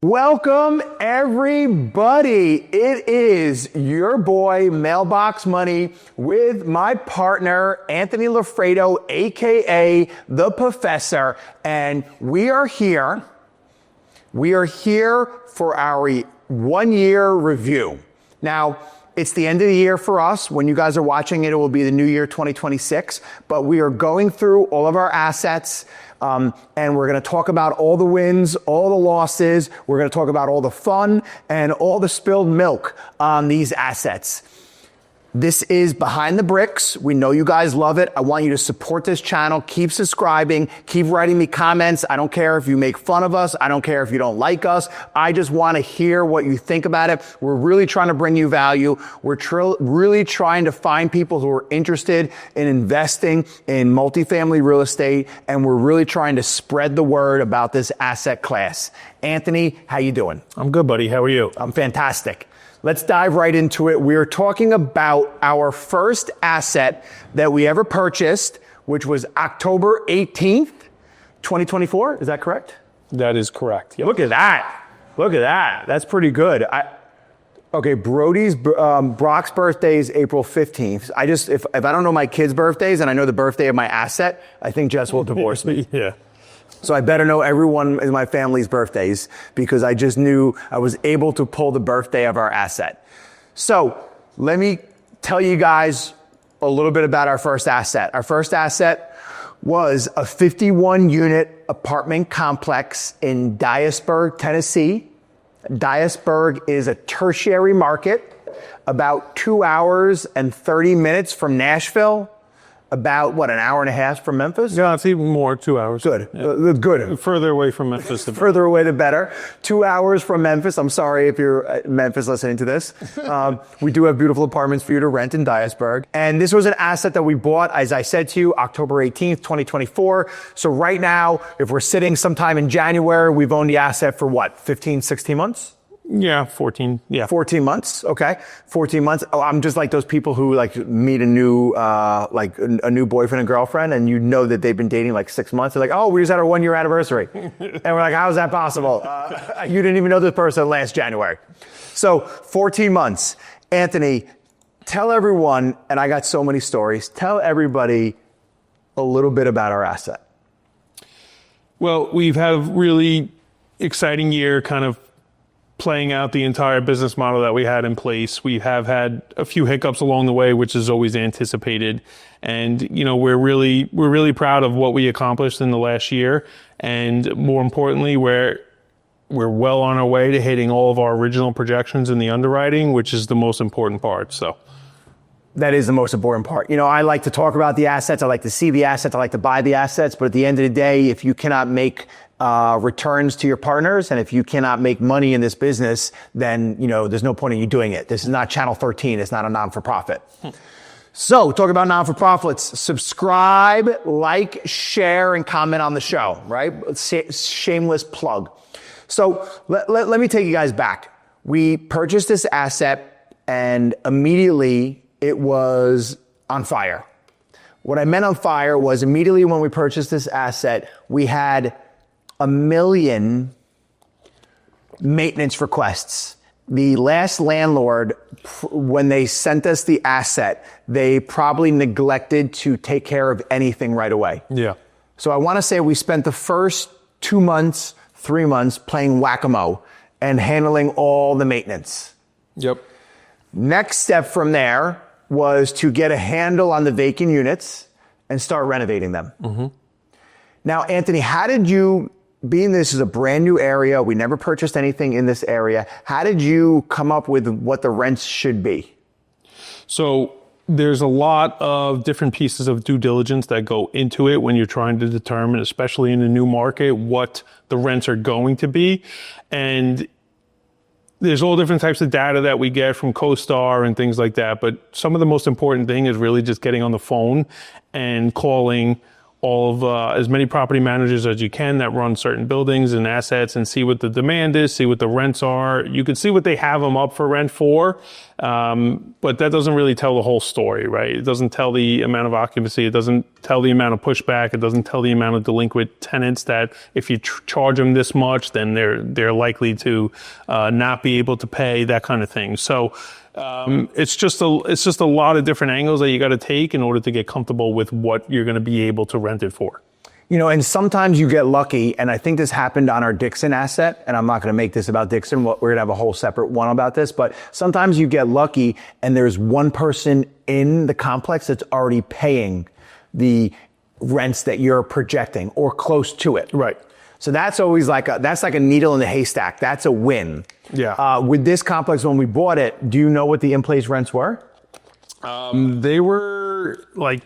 Welcome, everybody. It is your boy, Mailbox Money, with my partner, Anthony Lafredo, aka The Professor, and we are here for our 1 year review. Now, it's the end of the year for us. When you guys are watching it, it will be the new year 2026, but we are going through all of our assets. And we're going to talk about all the wins, all the losses. We're going to talk about all the fun and all the spilled milk on these assets. This is Behind the Bricks. We know you guys love it. I want you to support this channel. Keep subscribing. Keep writing me comments. I don't care if you make fun of us. I don't care if you don't like us. I just want to hear what you think about it. We're really trying to bring you value. We're really trying to find people who are interested in investing in multifamily real estate, and we're really trying to spread the word about this asset class. Anthony, how you doing? I'm good, buddy. How are you? I'm fantastic. Let's dive right into it. We're talking about our first asset that we ever purchased, which was October 18th, 2024. Is that correct? That is correct. Yep. Look at that. Look at that. That's pretty good. Okay, Brock's birthday is April 15th. If I don't know my kids' birthdays and I know the birthday of my asset, I think Jess will divorce me. Yeah. So I better know everyone in my family's birthdays because I just knew I was able to pull the birthday of our asset. So let me tell you guys a little bit about our first asset. Our first asset was a 51-unit apartment complex in Dyersburg, Tennessee. Dyersburg is a tertiary market, about 2 hours and 30 minutes from Nashville. About, an hour and a half from Memphis? Yeah, it's even more, 2 hours. Good, Yeah. Good. Further away from Memphis. The further away, the better. 2 hours from Memphis. I'm sorry if you're in Memphis listening to this. We do have beautiful apartments for you to rent in Dyersburg. And this was an asset that we bought, as I said to you, October 18th, 2024. So right now, if we're sitting sometime in January, we've owned the asset for 15, 16 months? Yeah, 14. Yeah. 14 months. Okay. 14 months. Oh, I'm just like those people who meet a new boyfriend and girlfriend, and you know that they've been dating 6 months. They're like, oh, we just had our 1 year anniversary. And we're like, how is that possible? You didn't even know this person last January. So 14 months. Anthony, tell everyone, and I got so many stories, tell everybody a little bit about our asset. Well, we've had a really exciting year kind of playing out the entire business model that we had in place. We have had a few hiccups along the way, which is always anticipated. And, we're really proud of what we accomplished in the last year. And more importantly, we're well on our way to hitting all of our original projections in the underwriting, which is the most important part. So that is the most important part. I like to talk about the assets. I like to see the assets. I like to buy the assets. But at the end of the day, if you cannot make returns to your partners, and if you cannot make money in this business, then, there's no point in you doing it. This is not Channel 13. It's not a non-for-profit. So talk about non-for-profits. Subscribe, like, share, and comment on the show, right? Shameless plug. So let me take you guys back. We purchased this asset and immediately it was on fire. What I meant on fire was immediately when we purchased this asset, we had 1 million maintenance requests. The last landlord, when they sent us the asset, they probably neglected to take care of anything right away. Yeah. So I want to say we spent the first 2 months, 3 months playing whack-a-mole and handling all the maintenance. Yep. Next step from there was to get a handle on the vacant units and start renovating them. Mm-hmm. Now, Anthony, how did you, being this is a brand new area, we never purchased anything in this area, how did you come up with what the rents should be? So there's a lot of different pieces of due diligence that go into it when you're trying to determine, especially in a new market, what the rents are going to be. And there's all different types of data that we get from CoStar and things like that. But some of the most important thing is really just getting on the phone and calling all of as many property managers as you can that run certain buildings and assets, and see what the demand is, see what the rents are. You can see what they have them up for rent for, but that doesn't really tell the whole story, right? It doesn't tell the amount of occupancy. It doesn't tell the amount of pushback. It doesn't tell the amount of delinquent tenants that if you charge them this much, then they're likely to not be able to pay, that kind of thing. So it's just a lot of different angles that you got to take in order to get comfortable with what you're going to be able to rent it for. You know, and sometimes you get lucky, and I think this happened on our Dixon asset, and I'm not going to make this about Dixon. We're going to have a whole separate one about this, but sometimes you get lucky and there's one person in the complex that's already paying the rents that you're projecting or close to it. Right. So that's always like a needle in the haystack. That's a win. Yeah. With this complex, when we bought it, do you know what the in-place rents were? They were like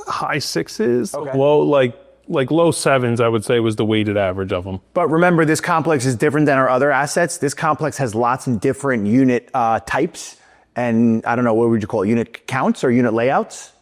high sixes, Okay. low sevens, I would say, was the weighted average of them. But remember, this complex is different than our other assets. This complex has lots of different unit types, and I don't know, what would you call it? Unit counts or unit layouts?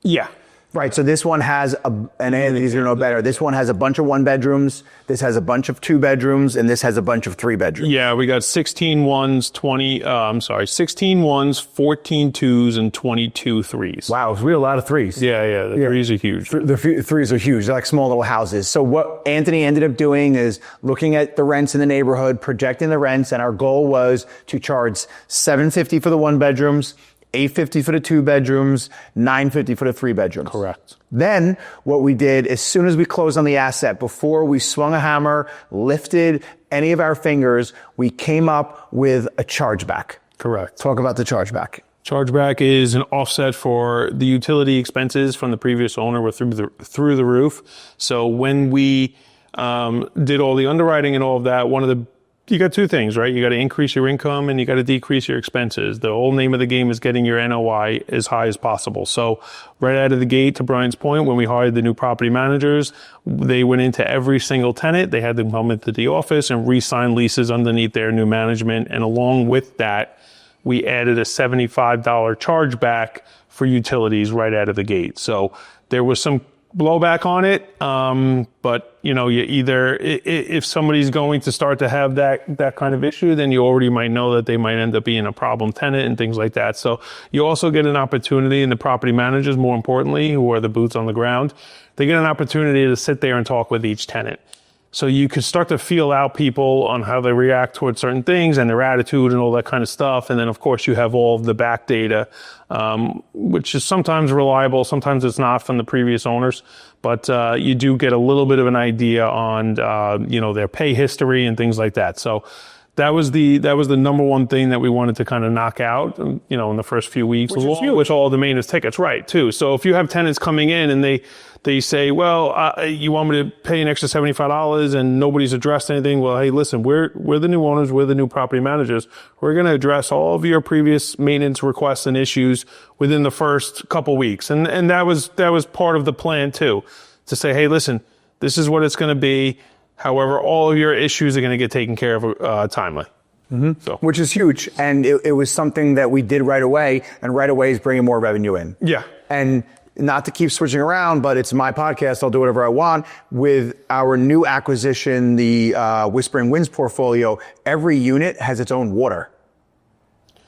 Yeah. Right, so this one has, and Anthony's gonna know better, this one has a bunch of 1 bedrooms, this has a bunch of 2 bedrooms, and this has a bunch of 3 bedrooms. Yeah, we got 16 ones, 16 ones, 14 twos, and 22 threes. Wow, we have a lot of 3s. Yeah, the threes are huge. The 3s are huge, they're like small little houses. So what Anthony ended up doing is looking at the rents in the neighborhood, projecting the rents, and our goal was to charge $750 for the 1 bedrooms, $850 for the 2 bedrooms, $950 for the 3 bedrooms. Correct. Then what we did, as soon as we closed on the asset, before we swung a hammer, lifted any of our fingers, we came up with a chargeback. Correct. Talk about the chargeback. Chargeback is an offset for the utility expenses from the previous owner were through the roof. So when we did all the underwriting and all of that, you got 2 things, right? You got to increase your income and you got to decrease your expenses. The whole name of the game is getting your NOI as high as possible. So right out of the gate, to Brian's point, when we hired the new property managers, they went into every single tenant. They had them come into the office and re-sign leases underneath their new management. And along with that, we added a $75 chargeback for utilities right out of the gate. So there was some blowback on it, but you either if somebody's going to start to have that kind of issue, then you already might know that they might end up being a problem tenant and things like that. So you also get an opportunity, and the property managers, more importantly, who are the boots on the ground, they get an opportunity to sit there and talk with each tenant. So you can start to feel out people on how they react towards certain things and their attitude and all that kind of stuff. And then, of course, you have all of the back data, which is sometimes reliable, sometimes it's not, from the previous owners. But you do get a little bit of an idea on, their pay history and things like that. So that was the number one thing that we wanted to kind of knock out, in the first few weeks, which all the maintenance tickets, right, too. So if you have tenants coming in and they say, well, you want me to pay an extra $75 and nobody's addressed anything. Well, hey, listen, we're the new owners. We're the new property managers. We're going to address all of your previous maintenance requests and issues within the first couple weeks. And that was part of the plan too, to say, hey, listen, this is what it's going to be. However, all of your issues are going to get taken care of timely. Mm-hmm. So, which is huge. And it was something that we did right away, and right away is bringing more revenue in. Yeah. And not to keep switching around, but it's my podcast. I'll do whatever I want. With our new acquisition, the Whispering Winds portfolio, every unit has its own water.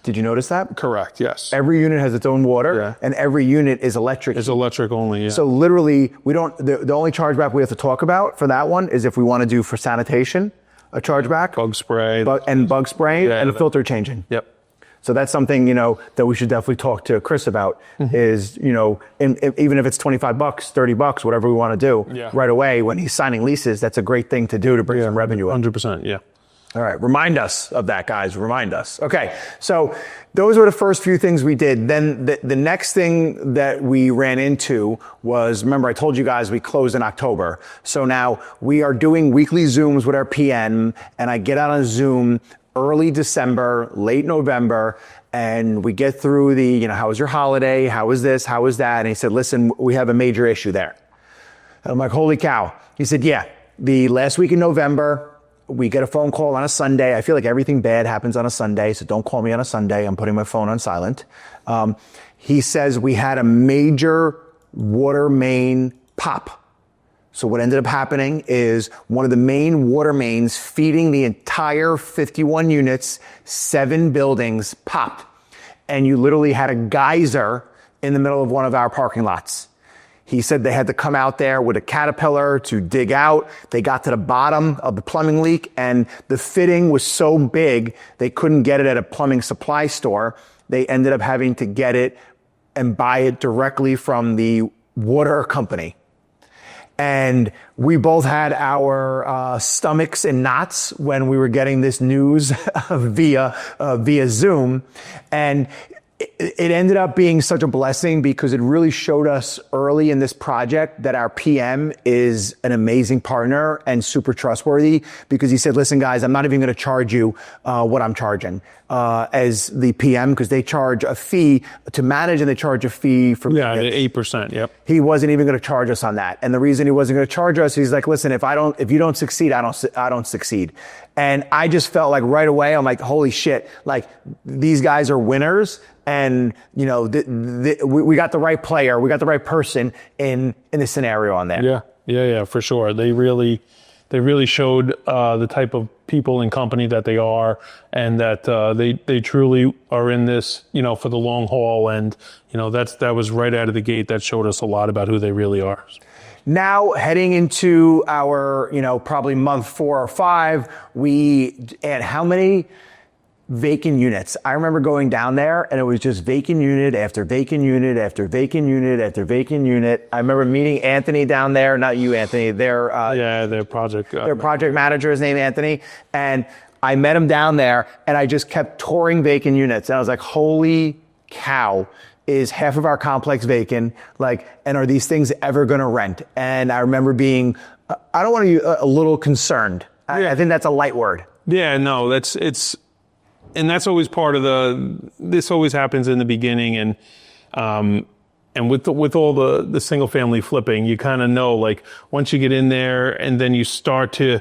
Did you notice that? Correct, yes. Every unit has its own water, and every unit is electric. It's electric only, yeah. So literally, the only chargeback we have to talk about for that one is if we want to do for sanitation, a chargeback. Bug spray. Bug spray, and a filter changing. Yep. So that's something, that we should definitely talk to Chris about, is, even if it's $25, $30, whatever we want to do, right away when he's signing leases, that's a great thing to do to bring some revenue in. 100%, yeah. All right, remind us of that, guys. Remind us. Okay, so those were the first few things we did. Then the next thing that we ran into was, remember I told you guys we closed in October. So now we are doing weekly Zooms with our PM, and I get on a Zoom early December, late November, and we get through the, how was your holiday? How was this? How was that? And he said, listen, we have a major issue there. And I'm like, holy cow. He said, yeah, the last week in November, we get a phone call on a Sunday. I feel like everything bad happens on a Sunday, so don't call me on a Sunday. I'm putting my phone on silent. He says we had a major water main pop. So what ended up happening is one of the main water mains feeding the entire 51 units, 7 buildings popped. And you literally had a geyser in the middle of one of our parking lots. He said they had to come out there with a caterpillar to dig out. They got to the bottom of the plumbing leak, and the fitting was so big, they couldn't get it at a plumbing supply store. They ended up having to get it and buy it directly from the water company. And we both had our stomachs in knots when we were getting this news via Zoom. And it ended up being such a blessing because it really showed us early in this project that our PM is an amazing partner and super trustworthy, because he said, listen, guys, I'm not even going to charge you what I'm charging as the PM, because they charge a fee to manage and they charge a fee for 8%. Yep. He wasn't even going to charge us on that. And the reason he wasn't going to charge us, he's like, listen, if you don't succeed, I don't succeed. And I just felt like right away, I'm like, holy shit, like these guys are winners. And, you know, we got the right player. We got the right person in the scenario on there. Yeah, for sure. They really showed the type of people and company that they are, and that they truly are in this, you know, for the long haul. And, you know, that was right out of the gate. That showed us a lot about who they really are. Now heading into our, you know, probably month 4 or 5, we add how many vacant units? I remember going down there and it was just vacant unit after vacant unit after vacant unit after vacant unit. I remember meeting Anthony down there, not you, Anthony. Their project manager is named Anthony, and I met him down there and I just kept touring vacant units, and I was like, holy cow. Is half of our complex vacant? Like, and are these things ever going to rent? And I remember being, I don't want to use a little concerned. I think that's a light word. Yeah, no, and that's always part of this always happens in the beginning. And with all the single family flipping, you kind of know, like, once you get in there and then you start to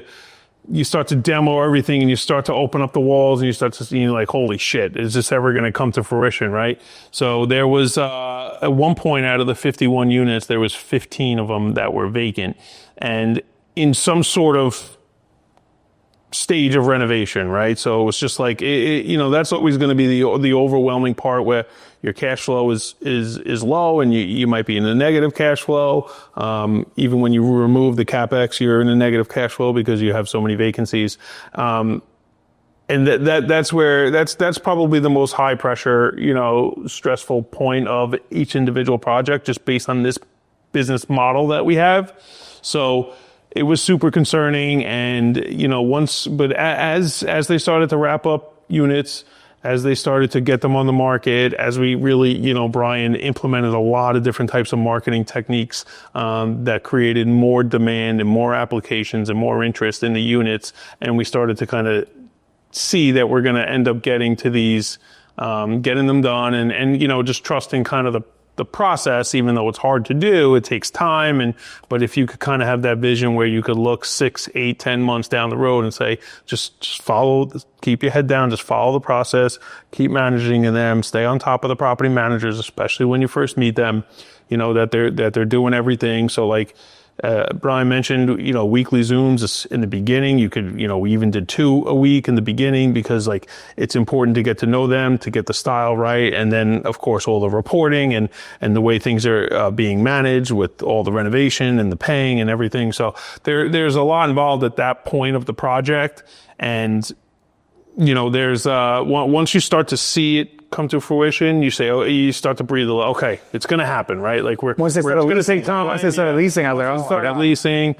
demo everything and you start to open up the walls and you start to see, like, holy shit, is this ever going to come to fruition, right? So there was, at one point out of the 51 units, there was 15 of them that were vacant and in some sort of stage of renovation, right? So it was just like, you know, that's always going to be the overwhelming part, where your cash flow is low and you might be in a negative cash flow. Even when you remove the CapEx, you're in a negative cash flow because you have so many vacancies. And that's probably the most high pressure, you know, stressful point of each individual project, just based on this business model that we have. So it was super concerning. And, you know, but as they started to wrap up units, as they started to get them on the market, as we really, you know, Brian implemented a lot of different types of marketing techniques that created more demand and more applications and more interest in the units. And we started to kind of see that we're going to end up getting to these, getting them done and, you know, just trusting kind of the process, even though it's hard to do, it takes time. But if you could kind of have that vision where you could look 6, 8, 10 months down the road and say, just follow, keep your head down, just follow the process, keep managing them, stay on top of the property managers, especially when you first meet them, you know, that they're doing everything. So, like, Brian mentioned, you know, weekly Zooms in the beginning. You could, you know, we even did 2 a week in the beginning, because, like, it's important to get to know them, to get the style right. And then, of course, all the reporting and the way things are being managed with all the renovation and the paying and everything. So there's a lot involved at that point of the project. And, you know, there's once you start to see it come to fruition, you say, you start to breathe a little. Okay, it's going to happen, right? Like once they start leasing, I was like, leasing.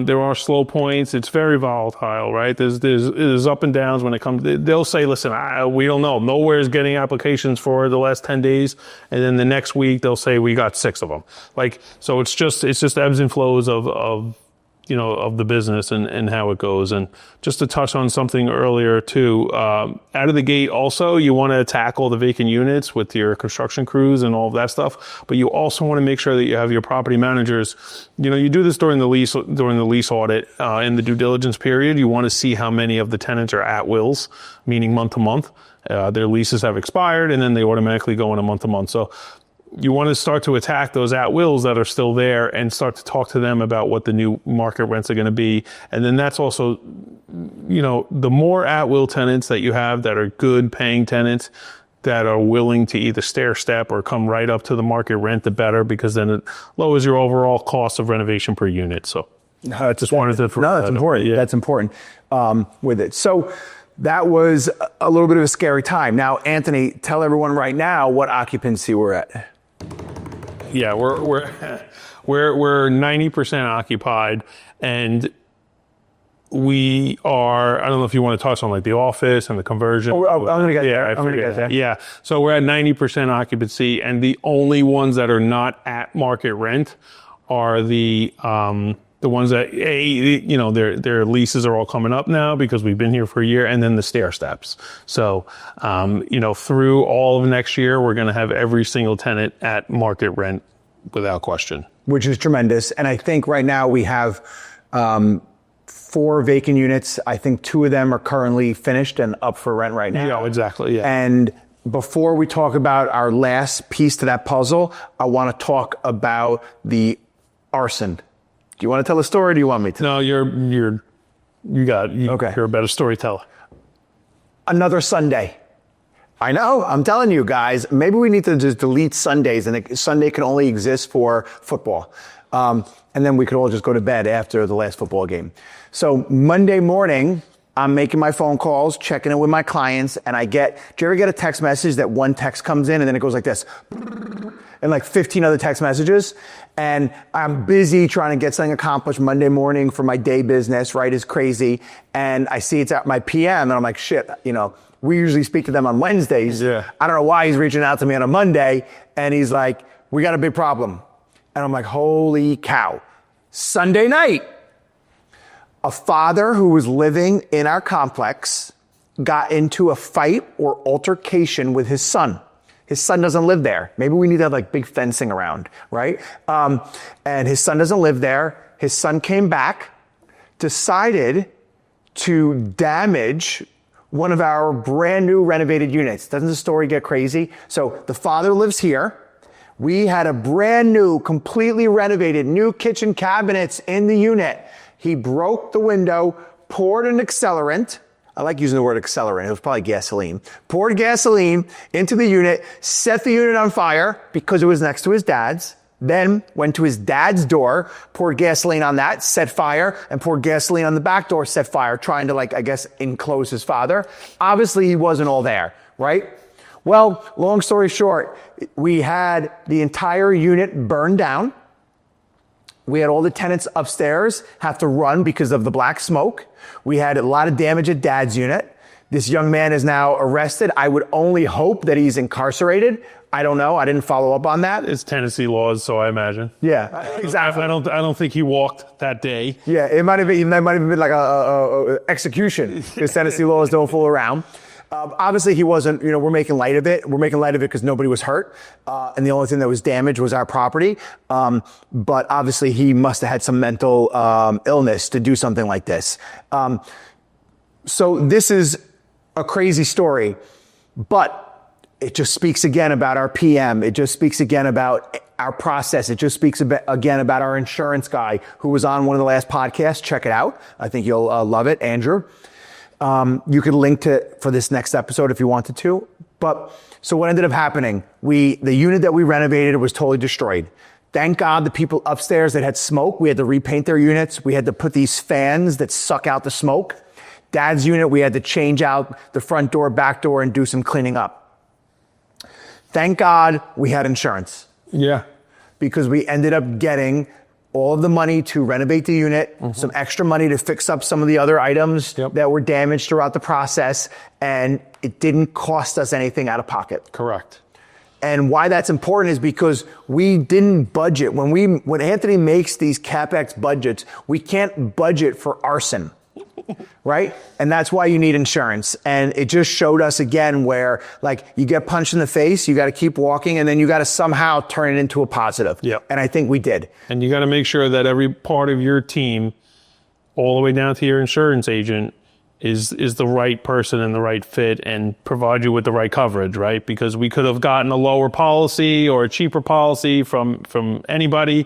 There are slow points. It's very volatile, right? There's up and downs when it comes. They'll say, listen, we don't know. Nowhere's getting applications for the last 10 days, and then the next week they'll say we got 6 of them. Like, so it's just ebbs and flows of you know, of the business and how it goes. And just to touch on something earlier too, out of the gate also, you want to tackle the vacant units with your construction crews and all of that stuff, but you also want to make sure that you have your property managers, you know, you do this during the lease audit, in the due diligence period. You want to see how many of the tenants are at wills, meaning month to month. Their leases have expired and then they automatically go in a month to month. So you want to start to attack those at-wills that are still there and start to talk to them about what the new market rents are going to be. And then that's also, the more at-will tenants that you have that are good paying tenants that are willing to either stair step or come right up to the market rent, the better, because then it lowers your overall cost of renovation per unit. So that's important. important. Yeah. That's important with it. So that was a little bit of a scary time. Now, Anthony, tell everyone right now what occupancy we're at. Yeah, we're 90% occupied, and we are. I don't know if you want to touch on like the office and the conversion. I'm gonna get there. I'm gonna get there. Yeah, so we're at 90% occupancy, and the only ones that are not at market rent are the ones that their leases are all coming up now because we've been here for a year, and then the stair steps. So through all of next year, we're going to have every single tenant at market rent without question, which is tremendous. And I think right now we have 4 vacant units. I think 2 of them are currently finished and up for rent right now. Yeah, exactly. Yeah. And before we talk about our last piece to that puzzle, I want to talk about the arson. Do you want to tell a story or do you want me to? No, okay. You're a better storyteller. Another Sunday. I know, I'm telling you guys, maybe we need to just delete Sundays and Sunday can only exist for football. And then we could all just go to bed after the last football game. So Monday morning, I'm making my phone calls, checking in with my clients, and do you ever get a text message that one text comes in and then it goes like this? And like 15 other text messages. And I'm busy trying to get something accomplished Monday morning for my day business, right? Is crazy. And I see it's at my PM and I'm like, shit, we usually speak to them on Wednesdays. Yeah. I don't know why he's reaching out to me on a Monday. And he's like, we got a big problem. And I'm like, holy cow. Sunday night, a father who was living in our complex got into a fight or altercation with his son. His son doesn't live there. Maybe we need to have like big fencing around, right? And his son doesn't live there. His son came back, decided to damage one of our brand new renovated units. Doesn't the story get crazy? So the father lives here. We had a brand new, completely renovated, new kitchen cabinets in the unit. He broke the window, poured an accelerant. I like using the word accelerant. It was probably gasoline. Poured gasoline into the unit, set the unit on fire because it was next to his dad's. Then went to his dad's door, poured gasoline on that, set fire, and poured gasoline on the back door, set fire, trying to enclose his father. Obviously, he wasn't all there, right? Well, long story short, we had the entire unit burned down. We had all the tenants upstairs have to run because of the black smoke. We had a lot of damage at dad's unit. This young man is now arrested. I would only hope that he's incarcerated. I don't know. I didn't follow up on that. It's Tennessee laws, so I imagine. Yeah, exactly. I don't think he walked that day. Yeah, that might have been like a execution because Tennessee laws don't fool around. Obviously, he wasn't, we're making light of it. We're making light of it because nobody was hurt. And the only thing that was damaged was our property. But obviously, he must have had some mental illness to do something like this. So this is a crazy story, but it just speaks again about our PM. It just speaks again about our process. It just speaks again about our insurance guy who was on one of the last podcasts. Check it out. I think you'll love it, Andrew. You could link for this next episode if you wanted to. But so what ended up happening? The unit that we renovated was totally destroyed. Thank God the people upstairs that had smoke, we had to repaint their units. We had to put these fans that suck out the smoke. Dad's unit, we had to change out the front door, back door, and do some cleaning up. Thank God we had insurance. Yeah. Because we ended up getting all of the money to renovate the unit, some extra money to fix up some of the other items that were damaged throughout the process, and it didn't cost us anything out of pocket. Correct. And why that's important is because we didn't budget. When Anthony makes these CapEx budgets, we can't budget for arson. Right? And that's why you need insurance. And it just showed us again where you get punched in the face, you got to keep walking, and then you got to somehow turn it into a positive. Yep. And I think we did. And you got to make sure that every part of your team, all the way down to your insurance agent, is the right person and the right fit and provide you with the right coverage, right? Because we could have gotten a lower policy or a cheaper policy from anybody,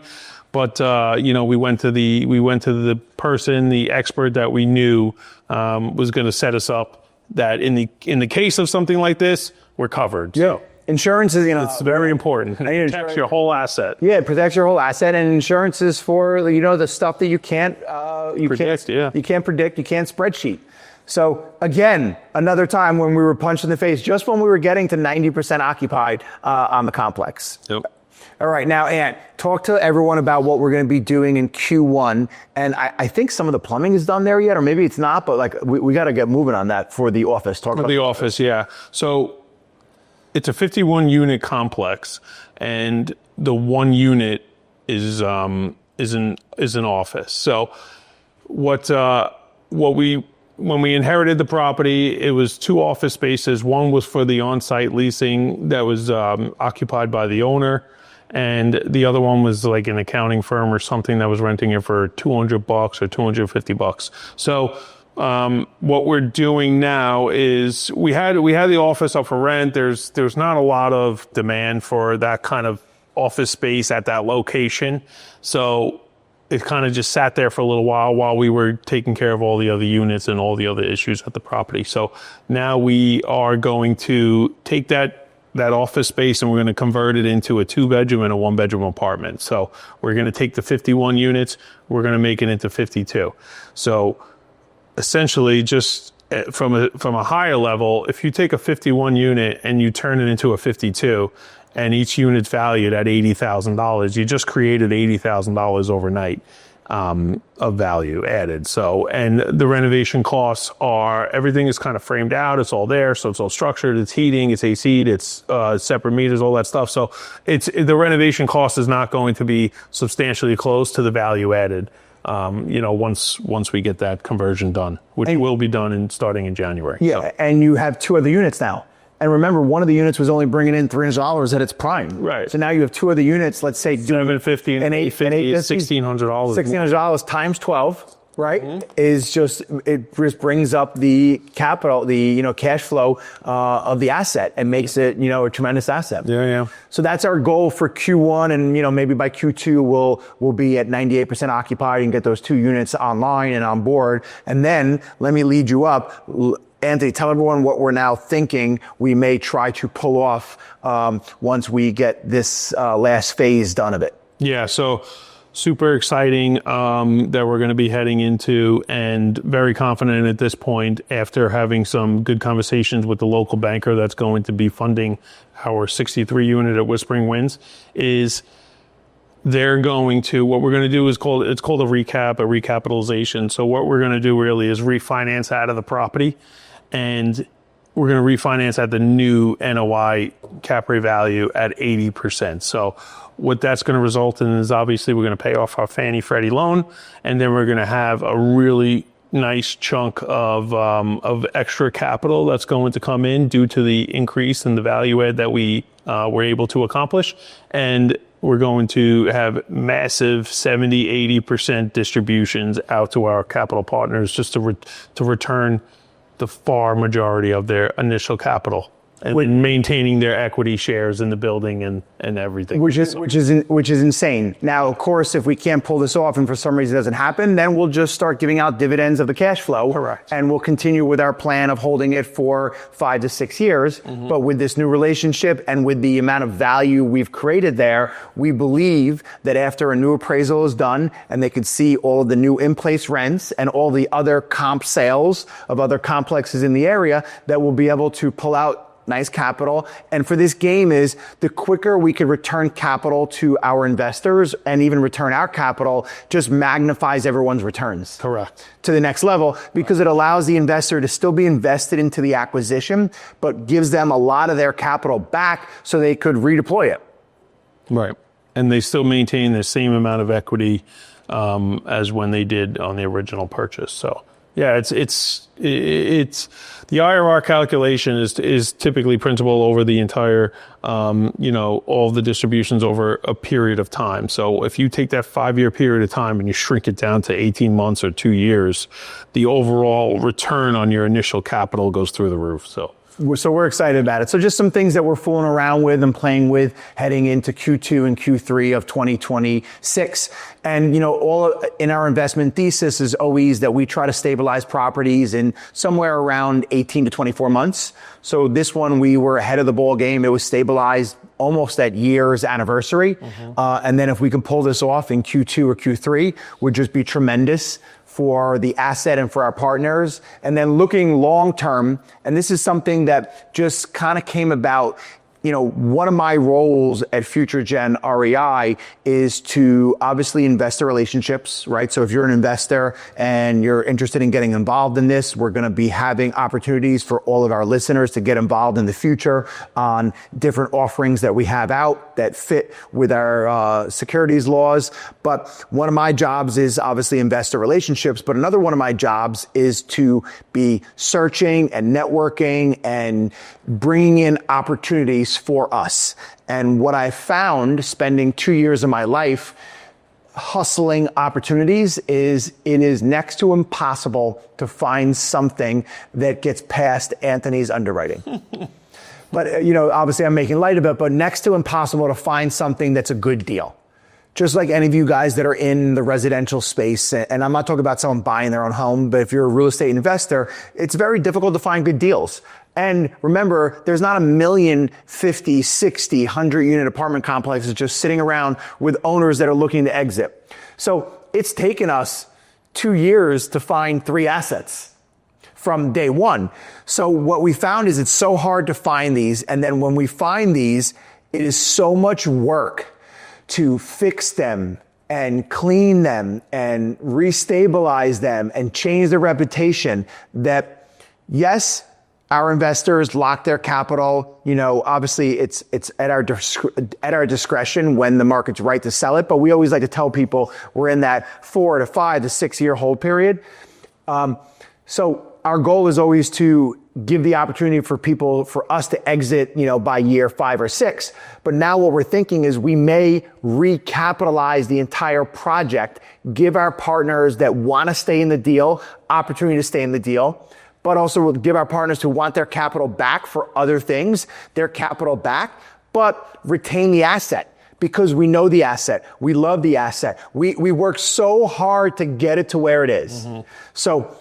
but we went to the person, the expert that we knew was going to set us up that in the case of something like this, we're covered. Yeah. Insurance is, it's very important. It protects your whole asset. Yeah, it protects your whole asset, and insurance is for, the stuff that you can't predict, you can't predict, you can't spreadsheet. So again, another time when we were punched in the face, just when we were getting to 90% occupied on the complex. Yep. All right, now, Ant, talk to everyone about what we're going to be doing in Q1. And I think some of the plumbing is done there yet, or maybe it's not, but we got to get moving on that for the office. For the office, yeah. So it's a 51 unit complex, and the one unit is an office. So when we inherited the property, it was 2 office spaces. One was for the on-site leasing that was occupied by the owner, and the other one was like an accounting firm or something that was renting it for $200 or $250. So what we're doing now is we had the office up for rent. There's not a lot of demand for that kind of office space at that location. So it kind of just sat there for a little while we were taking care of all the other units and all the other issues at the property. So now we are going to take that office space and we're going to convert it into a 2-bedroom and a 1-bedroom apartment. So we're going to take the 51 units, we're going to make it into 52. So essentially, just from a higher level, if you take a 51 unit and you turn it into a 52, and each unit's valued at $80,000, you just created $80,000 overnight of value added. So, and the renovation costs everything is kind of framed out. It's all there. So it's all structured. It's heating, it's AC'd, it's separate meters, all that stuff. So the renovation cost is not going to be substantially close to the value added. Once we get that conversion done, which will be done starting in January. Yeah, so. And you have 2 other units now. And remember, one of the units was only bringing in $300 at its prime. Right. So now you have 2 other units, let's say $750 and $850 is $1,600. $1,600 times 12, right? Mm-hmm. It just brings up the capital, the cash flow of the asset and makes it a tremendous asset. Yeah. So that's our goal for Q1, and maybe by Q2 we'll be at 98% occupied and get those 2 units online and on board. And then let me lead you up. Anthony, tell everyone what we're now thinking we may try to pull off once we get this last phase done of it. Yeah, so super exciting that we're going to be heading into, and very confident at this point after having some good conversations with the local banker that's going to be funding our 63 unit at Whispering Winds is they're going to, what we're going to do is called a recapitalization. So what we're going to do really is refinance out of the property, and we're going to refinance at the new NOI cap rate value at 80%. So what that's going to result in is obviously we're going to pay off our Fannie Freddie loan, and then we're going to have a really nice chunk of extra capital that's going to come in due to the increase in the value add that we were able to accomplish. And we're going to have massive 70-80% distributions out to our capital partners just to return the far majority of their initial capital and maintaining their equity shares in the building and everything. Which is insane. Now, of course, if we can't pull this off and for some reason it doesn't happen, then we'll just start giving out dividends of the cash flow. Correct. And we'll continue with our plan of holding it for 5 to 6 years. Mm-hmm. But with this new relationship and with the amount of value we've created there, we believe that after a new appraisal is done and they could see all of the new in-place rents and all the other comp sales of other complexes in the area, that we'll be able to pull out nice capital. And for this game is the quicker we could return capital to our investors and even return our capital just magnifies everyone's returns. Correct. To the next level, because it allows the investor to still be invested into the acquisition, but gives them a lot of their capital back so they could redeploy it. Right. And they still maintain the same amount of equity as when they did on the original purchase. So Yeah, it's the IRR calculation is typically principal over the entire, all the distributions over a period of time. So if you take that 5-year period of time and you shrink it down to 18 months or 2 years, the overall return on your initial capital goes through the roof. So we're excited about it. So just some things that we're fooling around with and playing with heading into Q2 and Q3 of 2026. And, all in our investment thesis is always that we try to stabilize properties in somewhere around 18 to 24 months. So this one, we were ahead of the ball game. It was stabilized almost at year's anniversary. And then if we can pull this off in Q2 or Q3, would just be tremendous for the asset and for our partners. And then looking long term, and this is something that just kind of came about, one of my roles at Future Gen REI is to obviously investor relationships, right? So if you're an investor and you're interested in getting involved in this, we're going to be having opportunities for all of our listeners to get involved in the future on different offerings that we have out that fit with our securities laws. But one of my jobs is obviously investor relationships, but another one of my jobs is to be searching and networking and bringing in opportunities for us. And what I found spending 2 years of my life hustling opportunities is it is next to impossible to find something that gets past Anthony's underwriting. But, obviously I'm making light of it, but next to impossible to find something that's a good deal. Just like any of you guys that are in the residential space, and I'm not talking about someone buying their own home, but if you're a real estate investor, it's very difficult to find good deals. And remember, there's not a million 50, 60, 100-unit apartment complexes just sitting around with owners that are looking to exit. So it's taken us 2 years to find 3 assets from day one. So what we found is it's so hard to find these. And then when we find these, it is so much work to fix them and clean them and restabilize them and change their reputation that, yes, our investors lock their capital. Obviously it's at our discretion when the market's right to sell it. But we always like to tell people we're in that 4 to 5 to 6 year hold period. So our goal is always to give the opportunity for us to exit, by year 5 or 6. But now what we're thinking is we may recapitalize the entire project, give our partners that want to stay in the deal opportunity to stay in the deal, but also we'll give our partners who want their capital back for other things, their capital back, but retain the asset because we know the asset. We love the asset. We work so hard to get it to where it is. So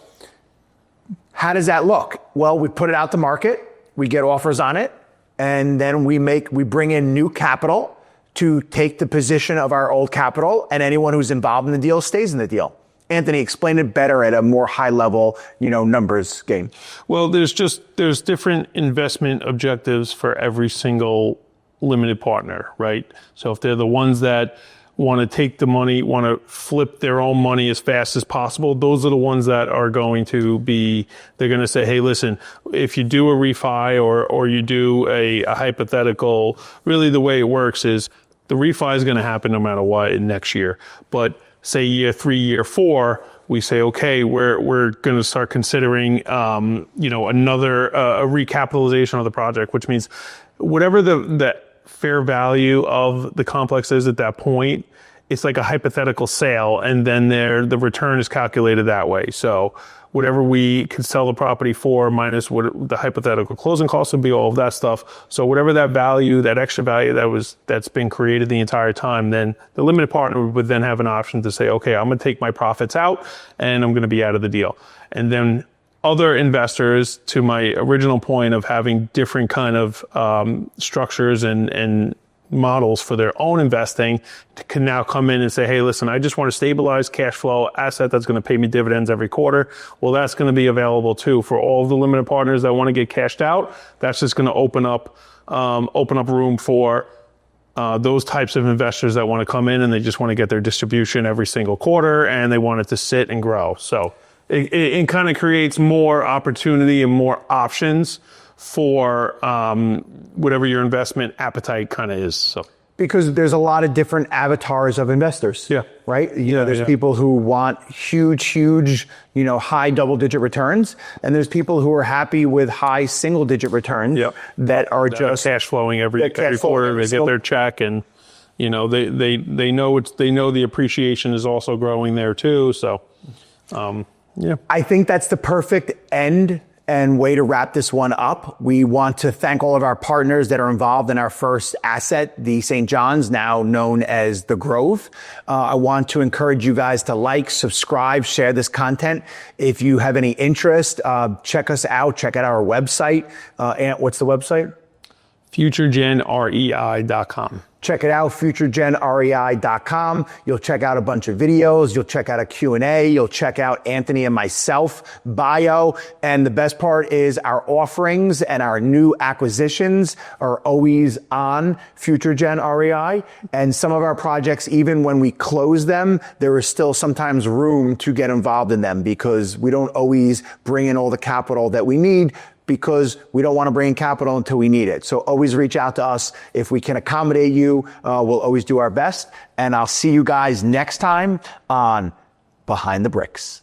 how does that look? Well, we put it out to market, we get offers on it, and then we bring in new capital to take the position of our old capital, and anyone who's involved in the deal stays in the deal. Anthony, explain it better at a more high level, numbers game. Well, there's different investment objectives for every single limited partner, right? So if they're the ones that want to take the money, want to flip their own money as fast as possible, those are the ones that are going to be, they're going to say, hey, listen, if you do a refi or you do a hypothetical, really the way it works is the refi is going to happen no matter what in next year. But say year 3, year 4, we say, okay, we're going to start considering, another a recapitalization of the project, which means whatever the fair value of the complex is at that point, it's like a hypothetical sale, and then the return is calculated that way. So whatever we could sell the property for minus what the hypothetical closing costs would be, all of that stuff. So whatever that value, that extra value that's been created the entire time, then the limited partner would then have an option to say, okay, I'm going to take my profits out and I'm going to be out of the deal. And then other investors, to my original point of having different kind of structures and models for their own investing, can now come in and say, hey, listen, I just want to stabilize cash flow asset that's going to pay me dividends every quarter. Well, that's going to be available too for all of the limited partners that want to get cashed out. That's just going to open up room for those types of investors that want to come in and they just want to get their distribution every single quarter and they want it to sit and grow. So it kind of creates more opportunity and more options for whatever your investment appetite kind of is. So Because there's a lot of different avatars of investors. Yeah. Right? There's people who want huge, high double-digit returns, and there's people who are happy with high single-digit returns that are just cash flowing every quarter. They get their check, and they know the appreciation is also growing there too. So, I think that's the perfect end and way to wrap this one up. We want to thank all of our partners that are involved in our first asset, the St. John's, now known as the Grove. I want to encourage you guys to like, subscribe, share this content. If you have any interest, check us out. Check out our website. Ant, what's the website? futuregenrei.com. Check it out, futuregenrei.com. You'll check out a bunch of videos. You'll check out a Q&A. You'll check out Anthony and myself bio. And the best part is our offerings and our new acquisitions are always on FutureGen REI. And some of our projects, even when we close them, there is still sometimes room to get involved in them because we don't always bring in all the capital that we need, because we don't want to bring in capital until we need it. So always reach out to us. If we can accommodate you, we'll always do our best. And I'll see you guys next time on Behind the Bricks.